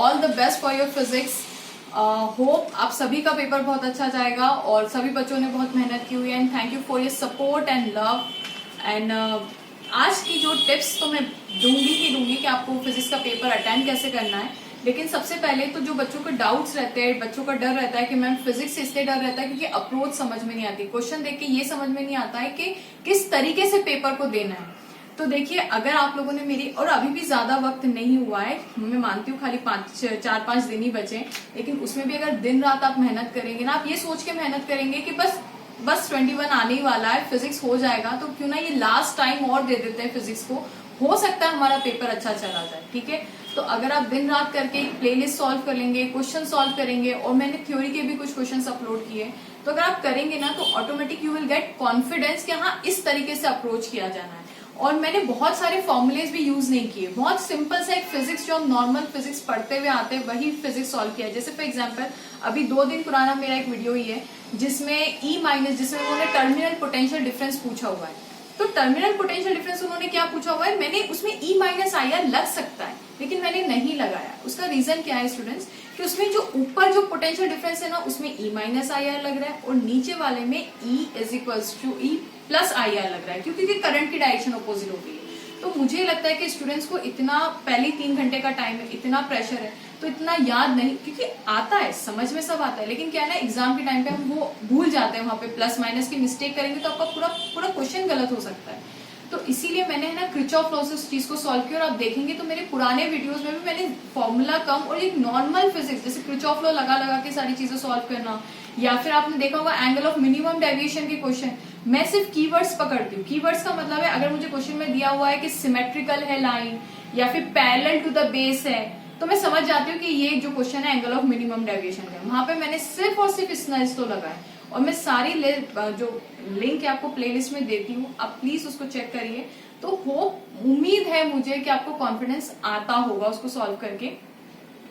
All the best for your physics. Hope आप सभी का पेपर बहुत अच्छा जाएगा और सभी बच्चों ने बहुत मेहनत की हुई है and thank you for your support and love. And आज की जो टिप्स तो मैं दूंगी कि आपको फिजिक्स का पेपर अटेंड कैसे करना है। लेकिन सबसे पहले तो जो बच्चों को डाउट्स रहते हैं, बच्चों का डर रहता है कि मैम फिजिक्स से इसलिए डर रहता है क्योंकि अप्रोच समझ में नहीं आती, क्वेश्चन देख के ये समझ में नहीं आता है कि किस तरीके से पेपर को देना है। तो देखिए, अगर आप लोगों ने मेरी, और अभी भी ज्यादा वक्त नहीं हुआ है, मैं मानती हूँ खाली 4-5 दिन ही बचे, लेकिन उसमें भी अगर दिन रात आप मेहनत करेंगे ना, आप ये सोच के मेहनत करेंगे कि बस 21 आने ही वाला है, फिजिक्स हो जाएगा, तो क्यों ना ये लास्ट टाइम और दे देते हैं फिजिक्स को, हो सकता है हमारा पेपर अच्छा चला जाए। ठीक है, तो अगर आप दिन रात करके प्लेलिस्ट सॉल्व कर लेंगे, क्वेश्चन सॉल्व करेंगे, और मैंने थ्योरी के भी कुछ क्वेश्चन अपलोड किए, तो अगर आप करेंगे ना तो automatic you will get confidence कि हाँ इस तरीके से अप्रोच किया जाना है। और मैंने बहुत सारे फॉर्मुलेज भी यूज नहीं किए, बहुत सिंपल सा एक फिजिक्स जो हम नॉर्मल फिजिक्स पढ़ते हुए आते हैं वही फिजिक्स सॉल्व किया है। जैसे फॉर एग्जांपल अभी 2 दिन पुराना मेरा एक वीडियो ही है जिसमें जिसमें उन्होंने टर्मिनल पोटेंशियल डिफरेंस पूछा हुआ है। तो टर्मिनल पोटेंशियल डिफरेंस उन्होंने क्या पूछा हुआ है, मैंने उसमें E-IR लग सकता है लेकिन मैंने नहीं लगाया। उसका रीजन क्या है स्टूडेंट्स, कि उसमें जो ऊपर जो पोटेंशियल डिफरेंस है ना उसमें E-IR लग रहा है और नीचे वाले में E+IR लग रहा है क्योंकि करंट की डायरेक्शन अपोजिट हो गई है। तो मुझे लगता है कि स्टूडेंट्स को इतना पहले 3 घंटे का टाइम है, इतना प्रेशर है, तो इतना याद नहीं, क्योंकि आता है, समझ में सब आता है, लेकिन क्या है ना एग्जाम के टाइम पे हम वो भूल जाते हैं, वहां पे प्लस माइनस की मिस्टेक करेंगे तो आपका पूरा क्वेश्चन गलत हो सकता है। तो इसीलिए मैंने है ना क्रिचॉफ लॉ से उस चीज को सॉल्व किया। और आप देखेंगे तो मेरे पुराने वीडियोस में भी मैंने फॉर्मूला कम और एक नॉर्मल फिजिक्स जैसे क्रिचॉफ लॉ लगा के सारी चीजें सॉल्व करना, या फिर आपने देखा होगा एंगल ऑफ मिनिमम डेविएशन के क्वेश्चन, मैं सिर्फ कीवर्ड्स पकड़ती हूँ। कीवर्ड्स का मतलब है अगर मुझे क्वेश्चन में दिया हुआ है कि सिमेट्रिकल है लाइन या फिर पैरेलल टू द बेस है, तो मैं समझ जाती हूँ कि ये जो क्वेश्चन है एंगल ऑफ मिनिमम डेविएशन का। वहां पे मैंने सिर्फ और सिर्फ स्नेल्स लॉ लगाए और मैं सारी जो लिंक है आपको प्लेलिस्ट में देती हूँ, आप प्लीज उसको चेक करिए। तो उम्मीद है मुझे कि आपको कॉन्फिडेंस आता होगा उसको सॉल्व करके।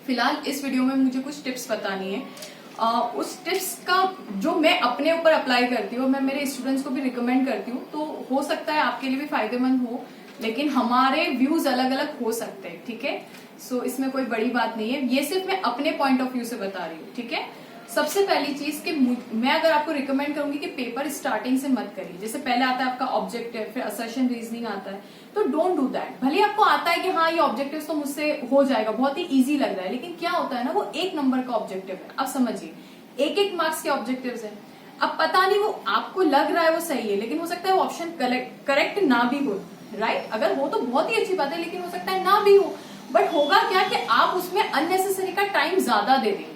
फिलहाल इस वीडियो में मुझे कुछ टिप्स बतानी है। उस टिप्स का जो मैं अपने ऊपर अप्लाई करती हूँ, मैं मेरे स्टूडेंट्स को भी रिकमेंड करती हूँ, तो हो सकता है आपके लिए भी फायदेमंद हो, लेकिन हमारे व्यूज अलग अलग हो सकते हैं। ठीक है, सो इसमें कोई बड़ी बात नहीं है, ये सिर्फ मैं अपने पॉइंट ऑफ व्यू से बता रही हूँ। ठीक है, सबसे पहली चीज कि मैं अगर आपको रिकमेंड करूंगी कि पेपर स्टार्टिंग से मत करिए। जैसे पहले आता है आपका ऑब्जेक्टिव, फिर असर्शन रीजनिंग आता है, तो डोंट डू दैट। भले आपको आता है कि हाँ ये ऑब्जेक्टिव तो मुझसे हो जाएगा, बहुत ही इजी लग रहा है, लेकिन क्या होता है ना वो 1 नंबर का ऑब्जेक्टिव है। अब समझिए 1 मार्क्स के ऑब्जेक्टिव्स है। अब पता नहीं वो आपको लग रहा है वो सही है, लेकिन हो सकता है वो ऑप्शन करेक्ट ना भी हो, राइट। अगर हो तो बहुत ही अच्छी बात है, लेकिन हो सकता है ना भी हो। बट होगा क्या कि आप उसमें अननेसेसरी का टाइम ज्यादा दे देंगे।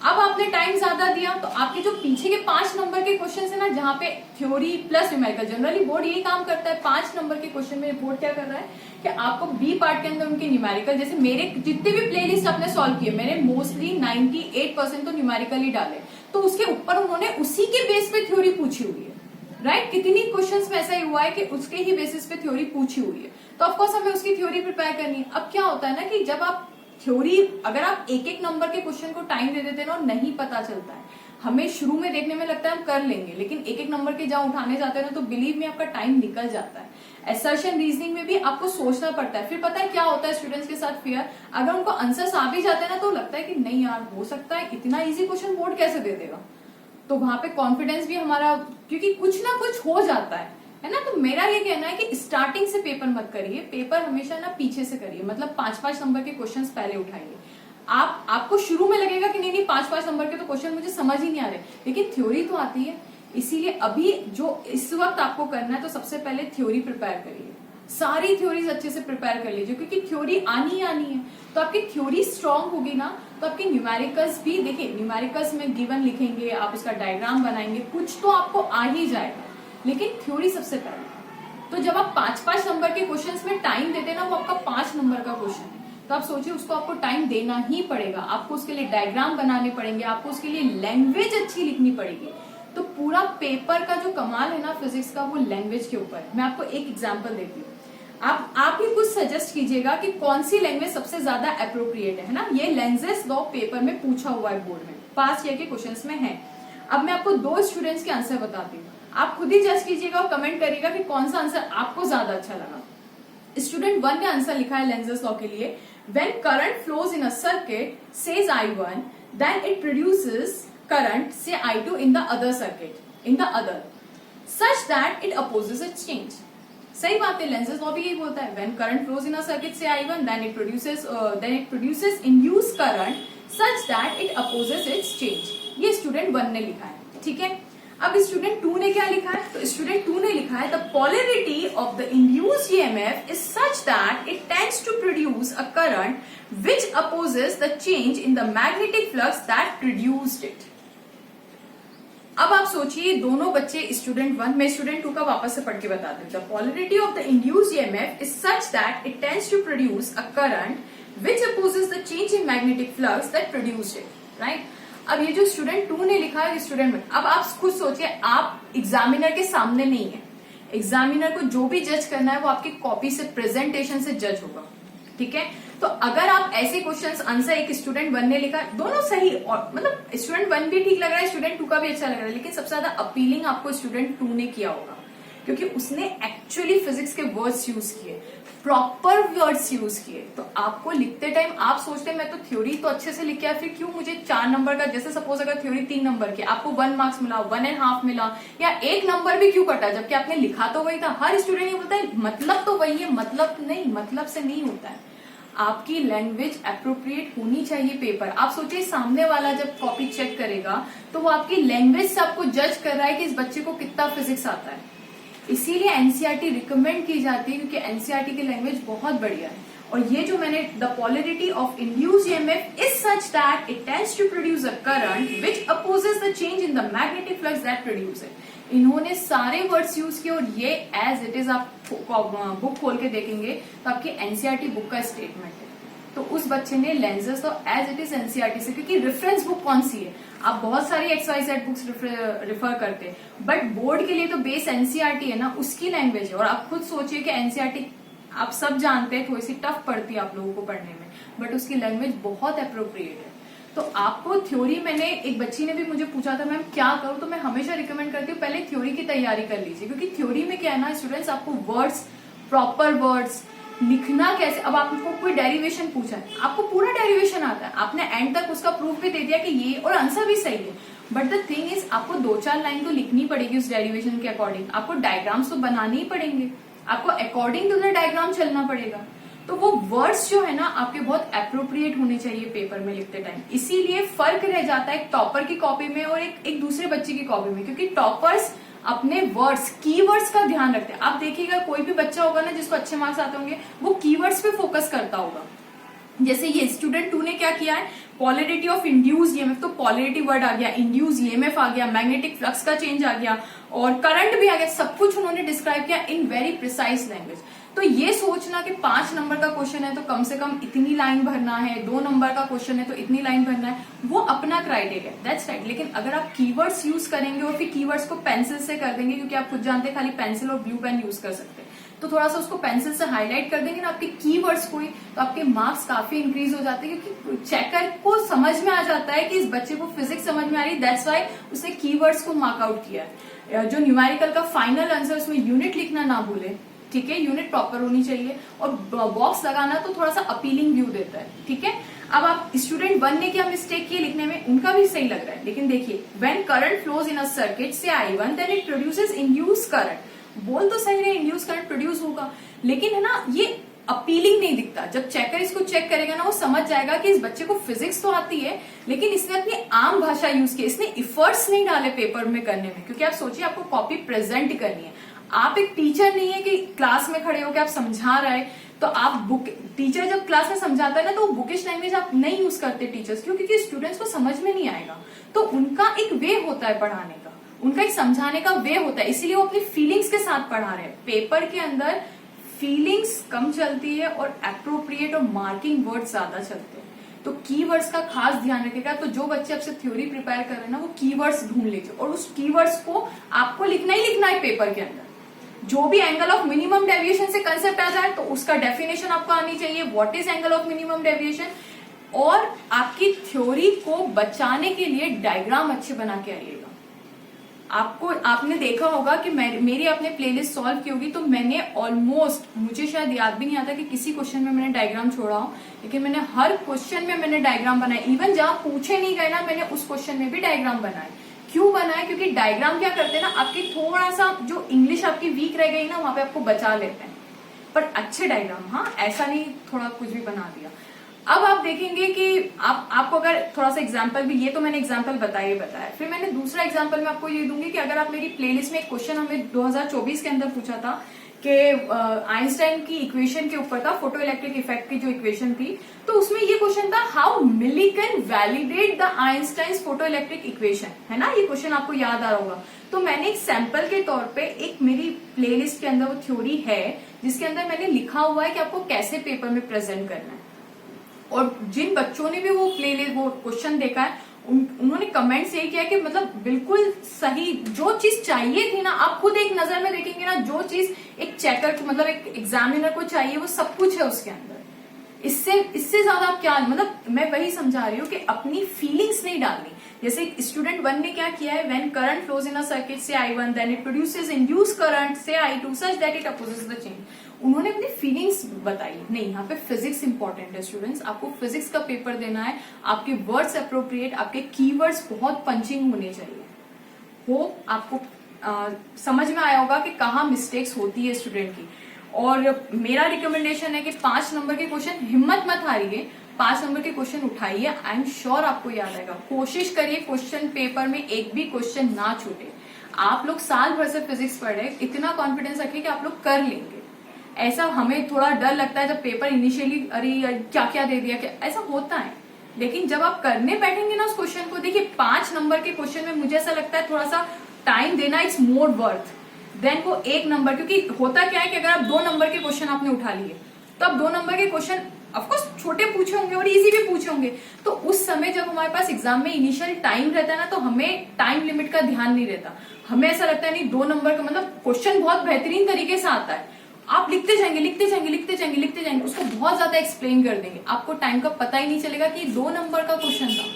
अब आपने टाइम ज्यादा दिया तो आपके जो पीछे के 5 नंबर के क्वेश्चन है ना, जहाँ पे theory plus numerical, generally board यही काम करता है। 5 नंबर के क्वेश्चन में बोर्ड क्या कर रहा है कि आपको बी पार्ट के अंदर उनके न्यूमेरिकल, जैसे मेरे जितने भी प्लेलिस्ट आपने सॉल्व किए, मैंने मोस्टली 98% तो न्यूमेरिकल ही डाले, तो उसके ऊपर उन्होंने उसी के बेस पे थ्योरी पूछी हुई है, राइट। कितनी क्वेश्चंस में ऐसा ही हुआ है कि उसके ही बेसिस पे थ्योरी पूछी हुई है, तो ऑफकोर्स हमें उसकी थ्योरी प्रिपेयर करनी है। अब क्या होता है ना कि जब आप थ्योरी, अगर आप 1 नंबर के क्वेश्चन को टाइम दे देते हैं ना, नहीं पता चलता है, हमें शुरू में देखने में लगता है हम कर लेंगे, लेकिन 1 नंबर के जहां उठाने जाते हैं ना तो बिलीव में आपका टाइम निकल जाता है। असर्शन रीजनिंग में भी आपको सोचना पड़ता है। फिर पता है क्या होता है स्टूडेंट्स के साथ फियर, अगर उनको आंसर्स आ भी जाते हैं ना तो लगता है कि नहीं यार हो सकता है इतना इजी क्वेश्चन बोर्ड कैसे दे देगा, तो वहां पे कॉन्फिडेंस भी हमारा, क्योंकि कुछ ना कुछ हो जाता है ना। तो मेरा ये कहना है कि स्टार्टिंग से पेपर मत करिए, पेपर हमेशा ना पीछे से करिए, मतलब 5-5 नंबर के क्वेश्चंस पहले उठाइए। आपको शुरू में लगेगा कि नहीं 5-5 नंबर के तो क्वेश्चन मुझे समझ ही नहीं आ रहे, लेकिन थ्योरी तो आती है। इसीलिए अभी जो इस वक्त आपको करना है, तो सबसे पहले थ्योरी प्रिपेयर करिए, सारी थ्योरीज अच्छे से प्रिपेयर कर लीजिए, क्योंकि थ्योरी आनी है। तो आपकी थ्योरी स्ट्रांग होगी ना, तो आपके न्यूमेरिकल्स भी, देखिए न्यूमेरिकल्स में गिवन लिखेंगे, आप उसका डायग्राम बनाएंगे, कुछ तो आपको आ ही जाएगा, लेकिन थ्योरी सबसे पहले। तो जब आप 5-5 नंबर के क्वेश्चंस में टाइम देते ना, वो आपका 5 नंबर का क्वेश्चन है, तो आप सोचिए उसको आपको टाइम देना ही पड़ेगा, आपको उसके लिए डायग्राम बनाने पड़ेंगे, आपको उसके लिए लैंग्वेज अच्छी लिखनी पड़ेगी। तो पूरा पेपर का जो कमाल है ना फिजिक्स का, वो लैंग्वेज के ऊपर है। मैं आपको एक एग्जाम्पल देती हूँ, आप ही कुछ सजेस्ट कीजिएगा कि कौन सी लैंग्वेज सबसे ज्यादा अप्रोप्रिएट है ना। ये लेंजेस लॉ पेपर में पूछा हुआ है बोर्ड में, पास ईयर के क्वेश्चंस में है। अब मैं आपको 2 स्टूडेंट्स के आंसर बताती हूँ, आप खुद ही जज कीजिएगा और कमेंट करिएगा कि कौन सा आंसर आपको ज्यादा अच्छा लगा। स्टूडेंट 1 ने आंसर लिखा है लेंजेस लॉ के लिए when current flows in a circuit, says I1, then it produces current, say I2 in the other circuit, in the other, such that it opposes its change. सही बात है, lenses law भी यही बोलता है, when current flows in a circuit say I1, then it produces induced current such that it opposes its change. ये student 1 ने लिखा है, ठीक है। अब स्टूडेंट 2 ने क्या लिखा है, तो स्टूडेंट 2 ने लिखा है the polarity of the induced EMF is such that it tends to produce a current which opposes the change in the magnetic flux that produced it. अब आप सोचिए दोनों बच्चे स्टूडेंट 1, मैं स्टूडेंट 2 का वापस से पढ़ के बता दूं। The polarity of the induced EMF is such that it tends to produce a current which opposes the change in magnetic flux that produced it, right. अब ये जो स्टूडेंट 2 ने लिखा है स्टूडेंट 1, अब आप खुद सोचिए, आप एग्जामिनर के सामने नहीं है, एग्जामिनर को जो भी जज करना है वो आपकी कॉपी से, प्रेजेंटेशन से जज होगा, ठीक है। तो अगर आप ऐसे क्वेश्चंस आंसर एक स्टूडेंट 1 ने लिखा, दोनों सही, और मतलब स्टूडेंट 1 भी ठीक लग रहा है, स्टूडेंट 2 का भी अच्छा लग रहा है, लेकिन सबसे ज्यादा अपीलिंग आपको स्टूडेंट 2 ने किया होगा, क्योंकि उसने एक्चुअली फिजिक्स के वर्ड्स यूज किए, प्रॉपर वर्ड्स यूज किए। तो आपको लिखते टाइम आप सोचते हैं मैं तो थ्योरी तो अच्छे से लिख के आया, फिर क्यों मुझे 4 नंबर का, जैसे सपोज अगर थ्योरी 3 नंबर की, आपको 1 मार्क्स मिला, 1.5 मिला, या 1 नंबर भी क्यों कटा, जबकि आपने लिखा तो वही था। हर स्टूडेंट ये बोलता है मतलब तो वही है, मतलब नहीं, मतलब से नहीं होता है। आपकी लैंग्वेज अप्रोप्रिएट होनी चाहिए पेपर। आप सोचिए सामने वाला जब कॉपी चेक करेगा तो वो आपकी लैंग्वेज से आपको जज कर रहा है कि इस बच्चे को कितना फिजिक्स आता है। इसीलिए एनसीईआरटी रिकमेंड की जाती है, क्योंकि एनसीईआरटी की लैंग्वेज बहुत बढ़िया है। और ये जो मैंने the polarity of induced EMF is such that it tends to produce a current which opposes the change in the magnetic flux that produce it. इन्होंने सारे वर्ड्स यूज किए, और ये एज इट इज आप बुक खोल के देखेंगे तो आपकी एनसीईआरटी बुक का स्टेटमेंट है। तो उस बच्चे ने लेंसेज तो एज इट इज एनसीईआरटी से, क्योंकि रेफरेंस बुक कौन सी है, आप बहुत सारी XYZ बुक्स रिफर करते हैं, बट बोर्ड के लिए तो बेस एनसीईआरटी है ना, उसकी लैंग्वेज है। और आप खुद सोचिए कि एनसीईआरटी आप सब जानते हैं थोड़ी सी टफ पड़ती है आप लोगों को पढ़ने में, बट उसकी लैंग्वेज बहुत अप्रोप्रिएट है। तो आपको थ्योरी, मैंने एक बच्ची ने भी मुझे पूछा था मैम क्या करूं, तो मैं हमेशा रिकमेंड करती हूँ पहले थ्योरी की तैयारी कर लीजिए, क्योंकि थ्योरी में क्या है ना स्टूडेंट्स, आपको वर्ड्स, प्रॉपर वर्ड्स लिखना कैसे। अब आपको कोई डेरिवेशन पूछा है, आपको पूरा डेरिवेशन आता है, आपने एंड तक उसका प्रूफ भी दे दिया कि ये, और आंसर भी सही है, बट द थिंग इज आपको 2-4 लाइन तो लिखनी पड़ेगी उस डेरिवेशन के अकॉर्डिंग, आपको डायग्राम्स तो बनाने ही पड़ेंगे, आपको अकॉर्डिंग टू द डायग्राम चलना पड़ेगा। तो वो वर्ड्स जो है ना आपके बहुत अप्रोप्रिएट होने चाहिए पेपर में लिखते टाइम। इसीलिए फर्क रह जाता है एक टॉपर की कॉपी में और एक दूसरे बच्चे की कॉपी में, क्योंकि टॉपर्स अपने वर्ड्स, कीवर्ड्स का ध्यान रखते हैं। आप देखिएगा कोई भी बच्चा होगा ना जिसको अच्छे मार्क्स आते होंगे, वो कीवर्ड्स पे फोकस करता होगा। जैसे ये स्टूडेंट 2 ने क्या किया है, पोलैरिटी ऑफ इंड्यूस्ड ईएमएफ, तो पोलैरिटी वर्ड आ गया, इंड्यूस्ड ईएमएफ आ गया, मैग्नेटिक फ्लक्स का चेंज आ गया, और करंट भी आ गया, सब कुछ उन्होंने डिस्क्राइब किया इन वेरी प्रिसाइज लैंग्वेज। तो ये सोचना कि 5 नंबर का क्वेश्चन है तो कम से कम इतनी लाइन भरना है, 2 नंबर का क्वेश्चन है तो इतनी लाइन भरना है, वो अपना क्राइटेरिया, दैट्स राइट। लेकिन अगर आप कीवर्ड्स यूज करेंगे और फिर कीवर्ड्स को पेंसिल से कर देंगे, क्योंकि आप खुद जानते हैं खाली पेंसिल और ब्लू पेन यूज कर सकते हैं, तो थोड़ा सा उसको पेंसिल से हाईलाइट कर देंगे ना आपके कीवर्ड्स को ही, तो आपके मार्क्स काफी इंक्रीज हो जाते हैं, क्योंकि चेकर को समझ में आ जाता है कि इस बच्चे को फिजिक्स समझ में आ रही है, दैट्स वाई उसने कीवर्ड्स को मार्क आउट किया है। जो न्यूमेरिकल का फाइनल आंसर उसमें यूनिट लिखना ना भूले, ठीक है, यूनिट प्रॉपर होनी चाहिए, और बॉक्स लगाना तो थोड़ा सा अपीलिंग व्यू देता है, ठीक है। अब आप स्टूडेंट 1 ने क्या मिस्टेक की लिखने में, उनका भी सही लग रहा है, लेकिन देखिए when current flows in a circuit say I1 then it produces induced current, बोल तो सही रहे इंड्यूस करंट प्रोड्यूस होगा, लेकिन है ना ये अपीलिंग नहीं दिखता। जब चेकर इसको चेक करेगा ना वो समझ जाएगा कि इस बच्चे को फिजिक्स तो आती है, लेकिन इसने अपनी आम भाषा यूज की, इसने इफर्ट्स नहीं डाले पेपर में करने में। क्योंकि आप सोचिए आपको कॉपी प्रेजेंट करनी है, आप एक टीचर नहीं है कि क्लास में खड़े होकर आप समझा रहे, तो आप बुक, टीचर जब क्लास में समझाता है ना तो बुकिश लैंग्वेज आप नहीं यूज करते टीचर्स, क्योंकि स्टूडेंट्स को समझ में नहीं आएगा। तो उनका एक वे होता है पढ़ाने का, उनका एक समझाने का वे होता है, इसीलिए वो अपनी फीलिंग्स के साथ पढ़ा रहे हैं। पेपर के अंदर फीलिंग्स कम चलती है और अप्रोप्रिएट और मार्किंग वर्ड ज्यादा चलते हैं। तो कीवर्ड्स का खास ध्यान रखिएगा। तो जो बच्चे आपसे थ्योरी प्रिपेयर कर रहे हैं ना, वो कीवर्ड्स ढूंढ लीजिए, और उस कीवर्ड्स को आपको लिखना ही लिखना है पेपर के अंदर। जो भी एंगल ऑफ मिनिमम डेविएशन से कंसेप्ट आ जाए तो उसका डेफिनेशन आपको आनी चाहिए, what is angle of minimum deviation, और आपकी थ्योरी को बचाने के लिए डायग्राम अच्छे बना के आइएगा। आपने देखा होगा कि मेरी आपने प्लेलिस्ट सॉल्व की होगी, तो मैंने ऑलमोस्ट, मुझे शायद याद भी नहीं आता कि किसी क्वेश्चन में मैंने डायग्राम छोड़ा हो, लेकिन मैंने हर क्वेश्चन में मैंने डायग्राम बनाए। इवन जहां पूछे नहीं गए ना, मैंने उस क्वेश्चन में भी डायग्राम बनाए। क्यों बनाए? क्योंकि डायग्राम क्या करते हैं ना, आपकी थोड़ा सा जो इंग्लिश आपकी वीक रह गई ना, वहां पे आपको बचा लेते हैं। पर अच्छे डायग्राम, हाँ, ऐसा नहीं थोड़ा कुछ भी बना दिया। अब आप देखेंगे कि आपको अगर थोड़ा सा एग्जांपल भी, ये तो मैंने एग्जांपल बताया, फिर मैंने दूसरा एग्जांपल में आपको ये दूंगी कि अगर आप मेरी प्लेलिस्ट में एक क्वेश्चन हमें 2024 के अंदर पूछा था कि आइंस्टाइन की इक्वेशन के ऊपर था, फोटो इलेक्ट्रिक इफेक्ट की जो इक्वेशन थी, तो उसमें ये क्वेश्चन था, how Millikan validate the Einstein photoelectric equation, है ना, ये क्वेश्चन आपको याद आ रहा होगा। तो मैंने एक सैंपल के तौर पे एक मेरी प्लेलिस्ट के अंदर वो थ्योरी है, जिसके अंदर मैंने लिखा हुआ है कि आपको कैसे पेपर में प्रेजेंट करना है। और जिन बच्चों ने भी वो प्लेलिस्ट, वो क्वेश्चन देखा है, उन्होंने कमेंट से किया कि मतलब बिल्कुल सही, जो चीज चाहिए थी ना, आप खुद एक नजर में देखेंगे ना, जो चीज एक चेकर को, मतलब एक एग्जामिनर को चाहिए, वो सब कुछ है उसके अंदर। इससे ज्यादा आप क्या, मतलब मैं वही समझा रही हूँ कि अपनी फीलिंग्स नहीं डालनी। जैसे स्टूडेंट 1 ने क्या किया है, when current flows in a circuit say I1 then it produces induce current say I2 such that it opposes the change. उन्होंने अपनी फीलिंग्स बताई। नहीं, यहाँ पे फिजिक्स इंपॉर्टेंट है स्टूडेंट्स, आपको फिजिक्स का पेपर देना है, आपके वर्ड्स अप्रोप्रिएट, आपके कीवर्ड्स बहुत पंचिंग होने चाहिए। वो आपको समझ में आया होगा कि कहाँ मिस्टेक्स होती है स्टूडेंट की। और मेरा रिकमेंडेशन है कि 5 नंबर के क्वेश्चन, हिम्मत मत हारिए, 5 नंबर के क्वेश्चन उठाइए, आई एम श्योर आपको याद आएगा। कोशिश करिए क्वेश्चन पेपर में एक भी क्वेश्चन ना छूटे। आप लोग साल भर से फिजिक्स पढ़ रहे, इतना कॉन्फिडेंस रखिए कि आप लोग कर लेंगे। ऐसा हमें थोड़ा डर लगता है जब पेपर इनिशियली, अरे क्या क्या दे दिया, क्या, ऐसा होता है, लेकिन जब आप करने बैठेंगे ना उस क्वेश्चन को, देखिए 5 नंबर के क्वेश्चन में मुझे ऐसा लगता है थोड़ा सा टाइम देना इट्स मोर वर्थ देन वो 1 नंबर। क्योंकि होता क्या है कि अगर आप 2 नंबर के क्वेश्चन आपने उठा लिए, तो अब 2 नंबर के क्वेश्चन ऑफकोर्स छोटे पूछे होंगे और इजी भी पूछे होंगे, तो उस समय जब हमारे पास एग्जाम में इनिशियल टाइम रहता है ना, तो हमें टाइम लिमिट का ध्यान नहीं रहता। हमें ऐसा लगता है नहीं 2 नंबर का मतलब क्वेश्चन बहुत बेहतरीन तरीके से आता है, आप लिखते जाएंगे, उसको बहुत ज्यादा एक्सप्लेन कर देंगे, आपको टाइम का पता ही नहीं चलेगा कि 2 नंबर का क्वेश्चन था।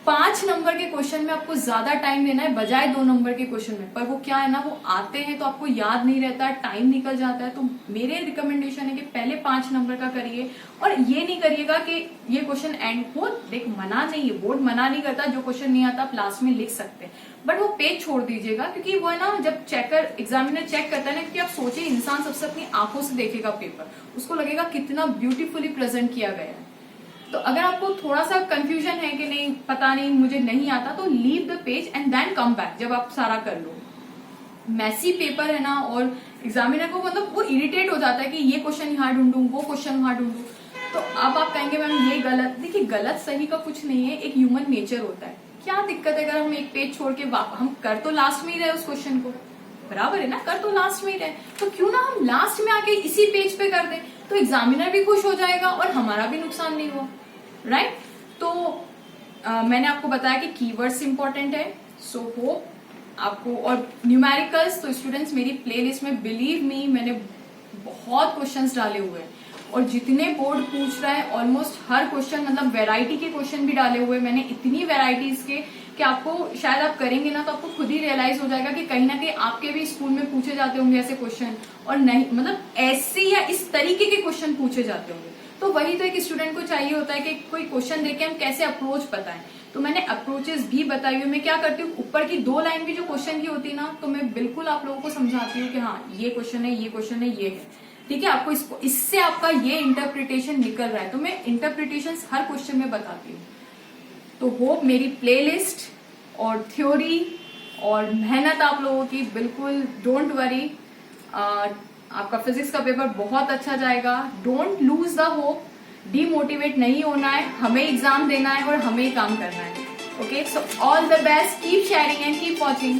5 नंबर के क्वेश्चन में आपको ज्यादा टाइम देना है बजाय 2 नंबर के क्वेश्चन में। पर वो क्या है ना, वो आते हैं तो आपको याद नहीं रहता है, टाइम निकल जाता है। तो मेरे रिकमेंडेशन है कि पहले 5 नंबर का करिए, और ये नहीं करिएगा कि ये क्वेश्चन एंड हो, देख मना नहीं है, बोर्ड मना नहीं करता, जो क्वेश्चन नहीं आता आप लास्ट में लिख सकते हैं, बट वो पेज छोड़ दीजिएगा। क्योंकि वो है ना, जब चेकर एग्जामिनर चेक करता है ना, क्योंकि आप सोचिए इंसान सबसे अपनी आंखों से देखेगा पेपर, उसको लगेगा कितना ब्यूटीफुली प्रेजेंट किया गया है। तो अगर आपको थोड़ा सा कंफ्यूजन है कि नहीं, पता नहीं, मुझे नहीं आता, तो leave the page and then come back जब आप सारा कर लो। मैसी पेपर है ना, और एग्जामिनर को मतलब वो इरिटेट हो जाता है कि ये क्वेश्चन यहाँ ढूंढूं, वो क्वेश्चन वहां ढूंढूं। तो अब आप कहेंगे मैम ये गलत, देखिए गलत सही का कुछ नहीं है, एक ह्यूमन नेचर होता है। क्या दिक्कत है अगर हम एक पेज छोड़ के हम कर तो लास्ट में ही रहे उस क्वेश्चन को, बराबर है ना, कर तो लास्ट में ही रहे, तो क्यों ना हम लास्ट में आके इसी पेज पे कर दें, तो एग्जामिनर भी खुश हो जाएगा और हमारा भी नुकसान नहीं हुआ, राइट। तो मैंने आपको बताया कि कीवर्ड्स इंपॉर्टेंट है, सो होप आपको, और न्यूमेरिकल्स तो स्टूडेंट्स मेरी प्लेलिस्ट में बिलीव मी मैंने बहुत क्वेश्चंस डाले हुए हैं, और जितने बोर्ड पूछ रहा है ऑलमोस्ट हर क्वेश्चन, मतलब वैरायटी के क्वेश्चन भी डाले हुए मैंने, इतनी वैरायटीज के कि आपको शायद आप करेंगे ना तो आपको खुद ही रियलाइज हो जाएगा कि कहीं ना कहीं आपके भी स्कूल में पूछे जाते होंगे ऐसे क्वेश्चन, और नहीं मतलब ऐसे या इस तरीके के क्वेश्चन पूछे जाते होंगे। तो वही तो एक स्टूडेंट को चाहिए होता है कि कोई क्वेश्चन देके हम कैसे अप्रोच बताएं। तो मैंने अप्रोचेस भी बताई हुई। मैं क्या करती हूँ, ऊपर की 2 लाइन भी जो क्वेश्चन की होती है ना, तो मैं बिल्कुल आप लोगों को समझाती हूँ कि हाँ ये क्वेश्चन है, ये क्वेश्चन है, ये है, ठीक है। आपको इससे आपका ये इंटरप्रिटेशन निकल रहा है, तो मैं इंटरप्रिटेशन हर क्वेश्चन में बताती हूँ। तो होप मेरी प्लेलिस्ट और थ्योरी और मेहनत आप लोगों की, बिल्कुल डोंट वरी, आपका फिजिक्स का पेपर बहुत अच्छा जाएगा। Don't lose the hope, demotivate नहीं होना है, हमें एग्जाम देना है और हमें ही काम करना है। Okay, so all the best, keep sharing and keep watching.